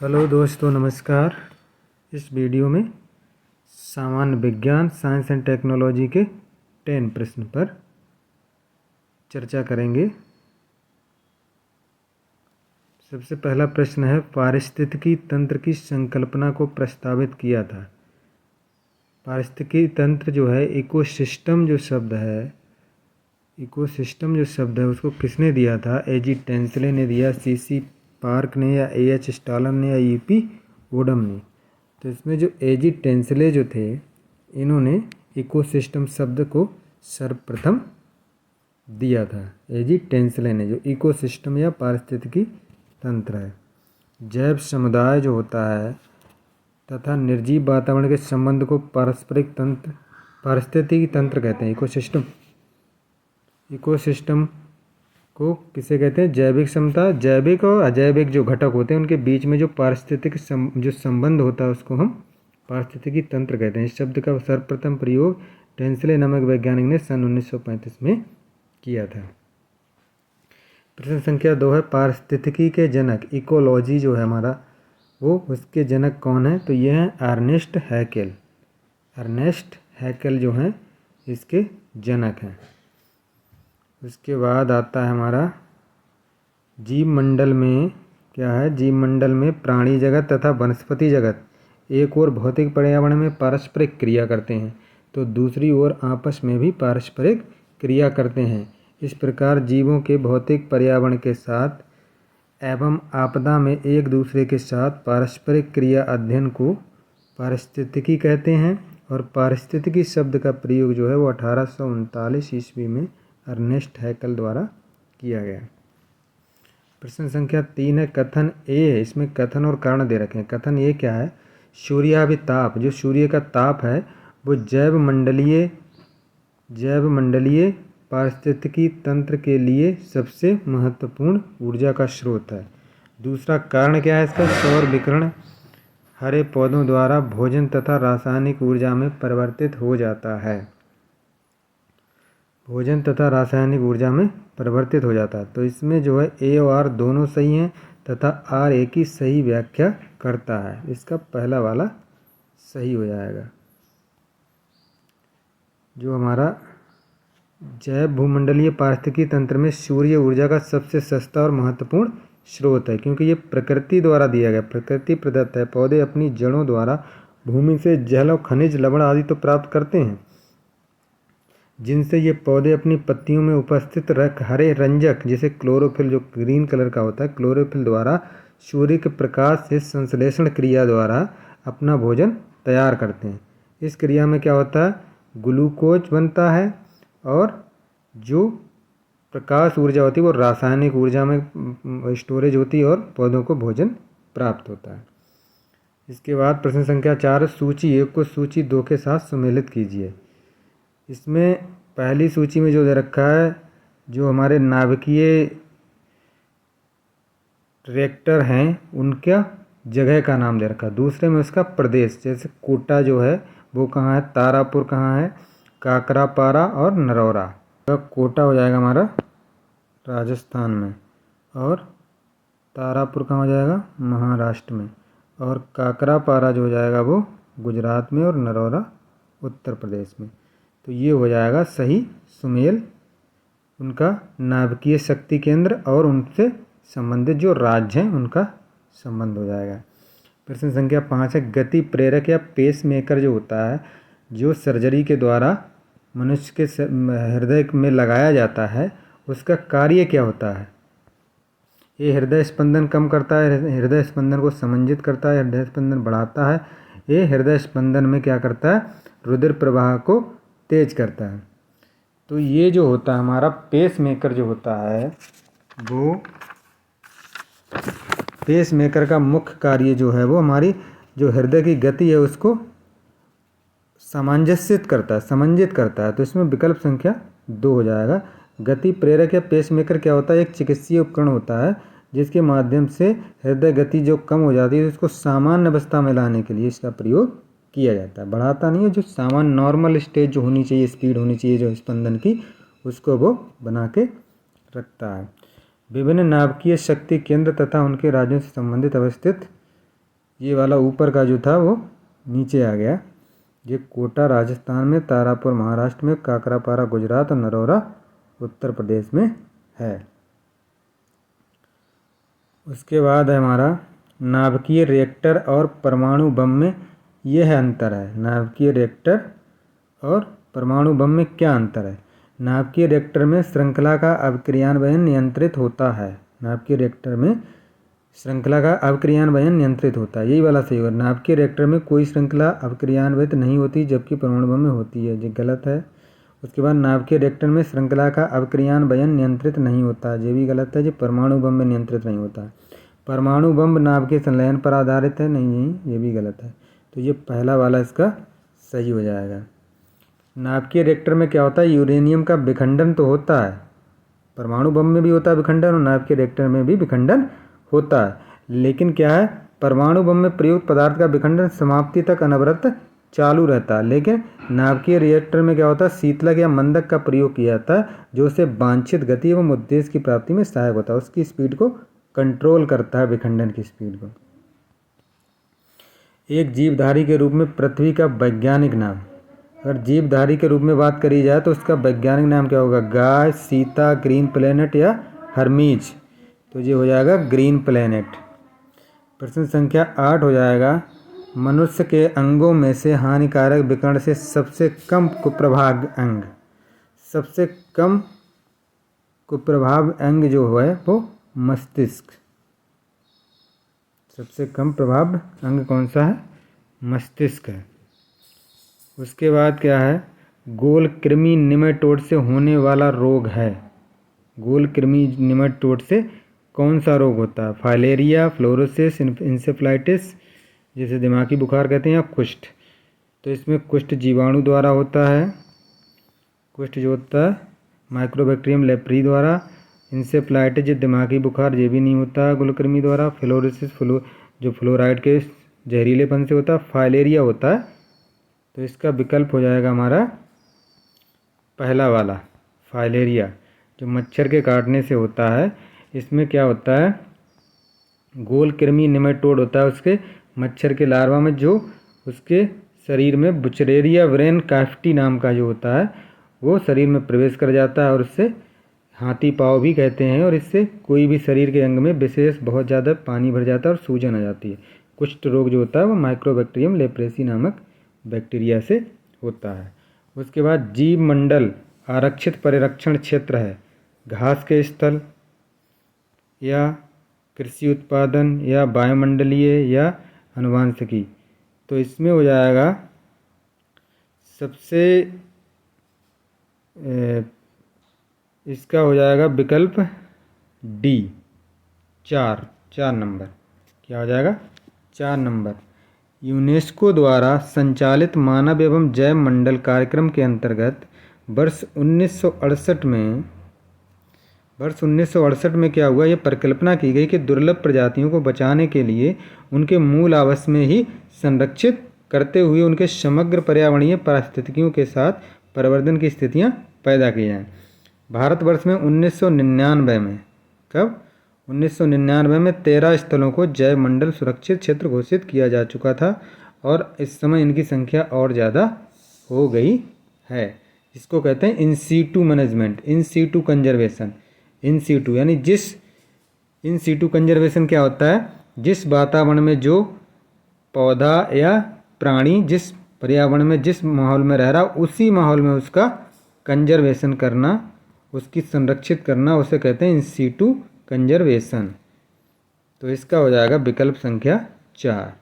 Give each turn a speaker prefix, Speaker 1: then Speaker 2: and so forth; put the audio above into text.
Speaker 1: Hello दोस्तों, नमस्कार। इस वीडियो में सामान्य विज्ञान साइंस एंड टेक्नोलॉजी के 10 प्रश्न पर चर्चा करेंगे। सबसे पहला प्रश्न है, पारिस्थितिकी तंत्र की संकल्पना को प्रस्तावित किया था। पारिस्थितिकी तंत्र जो है, इकोसिस्टम जो शब्द है उसको किसने दिया था? A.G. टेंसले ने दिया, C.C. पार्क ने, या A.H. स्टालर ने, या E.P. ओडम ने। तो इसमें जो A.G. टेंसले जो थे, इन्होंने इकोसिस्टम शब्द को सर्वप्रथम दिया था। A.G. टेंसले ने, जो इकोसिस्टम या पारिस्थितिकी तंत्र है, जैव समुदाय जो होता है तथा निर्जीव वातावरण के संबंध को पारिस्थितिकी तंत्र कहते हैं। इकोसिस्टम को किसे कहते हैं? जैविक क्षमता, जैविक और अजैविक जो घटक होते हैं उनके बीच में जो पारिस्थितिक जो संबंध होता है उसको हम पारिस्थितिकी तंत्र कहते हैं। इस शब्द का सर्वप्रथम प्रयोग टेंसले नामक वैज्ञानिक ने सन 1935 में किया था। प्रश्न संख्या 2 है, पारिस्थितिकी के जनक, इकोलॉजी जो है हमारा, वो उसके जनक कौन है? तो ये हैं अर्नेस्ट हैकेल। अर्नेस्ट हैकेल जो हैं इसके जनक हैं। उसके बाद आता है हमारा जीव मंडल में क्या है? जीव मंडल में प्राणी जगत तथा वनस्पति जगत एक और भौतिक पर्यावरण में पारस्परिक क्रिया करते हैं तो दूसरी ओर आपस में भी पारस्परिक क्रिया करते हैं। इस प्रकार जीवों के भौतिक पर्यावरण के साथ एवं आपदा में एक दूसरे के साथ पारस्परिक क्रिया अध्ययन को पारिस्थितिकी कहते हैं। और पारिस्थितिकी शब्द का प्रयोग जो है वो 1839 ईस्वी में अर्नेस्ट हैकेल द्वारा किया गया। प्रश्न संख्या 3 है, कथन ए है, इसमें कथन और कारण दे रखे हैं। कथन ए क्या है? सूर्याभिताप, जो सूर्य का ताप है वो जैव मंडलीय पारिस्थितिकी तंत्र के लिए सबसे महत्वपूर्ण ऊर्जा का स्रोत है। दूसरा कारण क्या है इसका? सौर विकिरण हरे पौधों द्वारा भोजन तथा रासायनिक ऊर्जा में परिवर्तित हो जाता है। तो इसमें जो है ए और आर दोनों सही हैं तथा आर ए की सही व्याख्या करता है। इसका पहला वाला सही हो जाएगा। जो हमारा जैव भूमंडलीय पारिस्थितिकी तंत्र में सूर्य ऊर्जा का सबसे सस्ता और महत्वपूर्ण स्रोत है, क्योंकि ये प्रकृति द्वारा दिया गया, प्रकृति प्रदत्त है। पौधे अपनी जड़ों द्वारा भूमि से जल और खनिज लवण आदि तो प्राप्त करते हैं, जिनसे ये पौधे अपनी पत्तियों में उपस्थित हरे रंजक जैसे क्लोरोफिल, जो ग्रीन कलर का होता है, क्लोरोफिल द्वारा सूर्य के प्रकाश से संश्लेषण क्रिया द्वारा अपना भोजन तैयार करते हैं। इस क्रिया में क्या होता है? ग्लूकोज बनता है और जो प्रकाश ऊर्जा होती है वो रासायनिक ऊर्जा में स्टोरेज होती है और पौधों को भोजन प्राप्त होता है। इसके बाद प्रश्न संख्या 4, सूची 1 को सूची 2 के साथ सम्मिलित कीजिए। इसमें पहली सूची में जो दे रखा है, जो हमारे नाभिकीय रिएक्टर हैं उनका जगह का नाम दे रखा है। दूसरे में उसका प्रदेश, जैसे कोटा जो है वो कहाँ है, तारापुर कहाँ है, काकरापारा और नरौरा। तो कोटा हो जाएगा हमारा राजस्थान में, और तारापुर कहाँ हो जाएगा? महाराष्ट्र में, और काकरापारा जो हो जाएगा वो गुजरात में, और नरौरा उत्तर प्रदेश में। तो ये हो जाएगा सही सुमेल, उनका नाभिकीय शक्ति केंद्र और उनसे संबंधित जो राज्य हैं उनका संबंध हो जाएगा। प्रश्न संख्या 5 है, गति प्रेरक या पेस मेकर जो होता है, जो सर्जरी के द्वारा मनुष्य के हृदय में लगाया जाता है, उसका कार्य क्या होता है? ये हृदय स्पंदन कम करता है, हृदय स्पंदन को समंजित करता है, हृदय स्पंदन बढ़ाता है। ये हृदय स्पंदन में क्या करता है? रुधिर प्रवाह को तेज करता है। तो ये जो होता है हमारा पेस मेकर जो होता है, वो पेस मेकर का मुख्य कार्य जो है वो हमारी जो हृदय की गति है उसको समंजित करता है। तो इसमें विकल्प संख्या 2 हो जाएगा। गति प्रेरक या पेस मेकर क्या होता है? एक चिकित्सीय उपकरण होता है जिसके माध्यम से हृदय गति जो कम हो जाती है उसको सामान्य अवस्था में लाने के लिए इसका प्रयोग किया जाता है। बढ़ाता नहीं है, जो सामान्य नॉर्मल स्टेज जो होनी चाहिए, स्पीड होनी चाहिए जो स्पंदन की, उसको वो बना के रखता है। विभिन्न नाभिकीय शक्ति केंद्र तथा उनके राज्यों से संबंधित अवस्थित ये वाला ऊपर का जो था वो नीचे आ गया। ये कोटा राजस्थान में, तारापुर महाराष्ट्र में, काकरापारा गुजरात और नरोरा उत्तर प्रदेश में है। उसके बाद है हमारा नाभिकीय रिएक्टर और परमाणु बम में यह अंतर है। नाभिकीय रिएक्टर और परमाणु बम में क्या अंतर है? नाभिकीय रिएक्टर में श्रृंखला का अभिक्रियान्वयन नियंत्रित होता है। नाभिकीय रिएक्टर में श्रृंखला का अभिक्रियान्वयन नियंत्रित होता है, यही वाला सही होगा। नाभिकीय रिएक्टर में कोई श्रृंखला अभिक्रियान्वित नहीं होती, जबकि परमाणु बम में होती है, ये गलत है। उसके बाद नाभिकीय रिएक्टर में श्रृंखला का अभिक्रियान्वयन नियंत्रित नहीं होता, ये भी गलत है। जो परमाणु बम में नियंत्रित नहीं होता। परमाणु बम नाभिकीय संलयन पर आधारित है, नहीं, ये भी गलत है। तो ये पहला वाला इसका सही हो जाएगा। नाभिकीय रिएक्टर में क्या होता है? यूरेनियम का विखंडन तो होता है, परमाणु बम में भी होता है विखंडन और नाभिकीय रिएक्टर में भी विखंडन होता है, लेकिन क्या है, परमाणु बम में प्रयुक्त पदार्थ का विखंडन समाप्ति तक अनवरत चालू रहता है, लेकिन नाभिकीय रिएक्टर में क्या होता है, शीतलक या मंदक का प्रयोग किया जाता है, जो उसे वांछित गति एवं उद्देश्य की प्राप्ति में सहायक होता है। उसकी स्पीड को कंट्रोल करता है, विखंडन की स्पीड को। एक जीवधारी के रूप में पृथ्वी का वैज्ञानिक नाम, अगर जीवधारी के रूप में बात करी जाए तो उसका वैज्ञानिक नाम क्या होगा? गाय, सीता, ग्रीन प्लेनेट या हर्मीज? तो ये हो जाएगा ग्रीन प्लेनेट। प्रश्न संख्या 8 हो जाएगा, मनुष्य के अंगों में से हानिकारक विकिरण से सबसे कम कुप्रभाव अंग, सबसे कम कुप्रभाव अंग जो है वो मस्तिष्क। सबसे कम प्रभाव अंग कौन सा है? मस्तिष्क है। उसके बाद क्या है? गोल कृमि निमेटोड से होने वाला रोग है। गोल कृमि निमेटोड से कौन सा रोग होता है? फाइलेरिया, फ्लोरोसिस, इंसेफ्लाइटिस जिसे दिमागी बुखार कहते हैं, या कुष्ठ? तो इसमें कुष्ठ जीवाणु द्वारा होता है। कुष्ठ जो होता है माइक्रोबैक्टीरियम लेप्री द्वारा। इंसेफ्लाइटिस जो दिमागी बुखार ये भी नहीं होता गुलकृमि द्वारा। फ्लोरोसिस जो फ्लोराइड के जहरीलेपन से होता है। फाइलेरिया होता है। तो इसका विकल्प हो जाएगा हमारा पहला वाला फाइलेरिया, जो मच्छर के काटने से होता है। इसमें क्या होता है, गोल कृमि निमेटोड होता है, उसके मच्छर के लार्वा में जो उसके शरीर में बुचरेरिया व्रेन काफ्टी नाम का जो होता है वो शरीर में प्रवेश कर जाता है और उससे हाथी पाँव भी कहते हैं, और इससे कोई भी शरीर के अंग में विशेष बहुत ज़्यादा पानी भर जाता है और सूजन आ जाती है। कुष्ठ रोग जो होता है वो माइक्रोबैक्टीरियम लेप्रेसी नामक बैक्टीरिया से होता है। उसके बाद जीव मंडल आरक्षित परिरक्षण क्षेत्र है। घास के स्थल या कृषि उत्पादन या वायुमंडलीय या आनुवांशिकी? तो इसमें हो जाएगा सबसे इसका हो जाएगा विकल्प डी, 4 नंबर। क्या हो जाएगा? 4 नंबर। यूनेस्को द्वारा संचालित मानव एवं जैव मंडल कार्यक्रम के अंतर्गत वर्ष 1968 में क्या हुआ, यह परिकल्पना की गई कि दुर्लभ प्रजातियों को बचाने के लिए उनके मूल आवास में ही संरक्षित करते हुए उनके समग्र पर्यावरणीय पारिस्थितिकियों के साथ परिवर्तन की स्थितियां पैदा की जाएं। भारतवर्ष में 1999 में, कब? 1999 में 13 स्थलों को जैव मंडल सुरक्षित क्षेत्र घोषित किया जा चुका था, और इस समय इनकी संख्या और ज़्यादा हो गई है। इसको कहते हैं in situ management, in situ conservation. In situ यानी इन सीटू कंजर्वेशन क्या होता है? जिस वातावरण में जो पौधा या प्राणी जिस पर्यावरण में जिस माहौल में रह रहा, उसी माहौल में उसका कंजर्वेशन करना, उसकी संरक्षित करना, उसे कहते हैं इन सीटू कंजर्वेशन। तो इसका हो जाएगा विकल्प संख्या 4।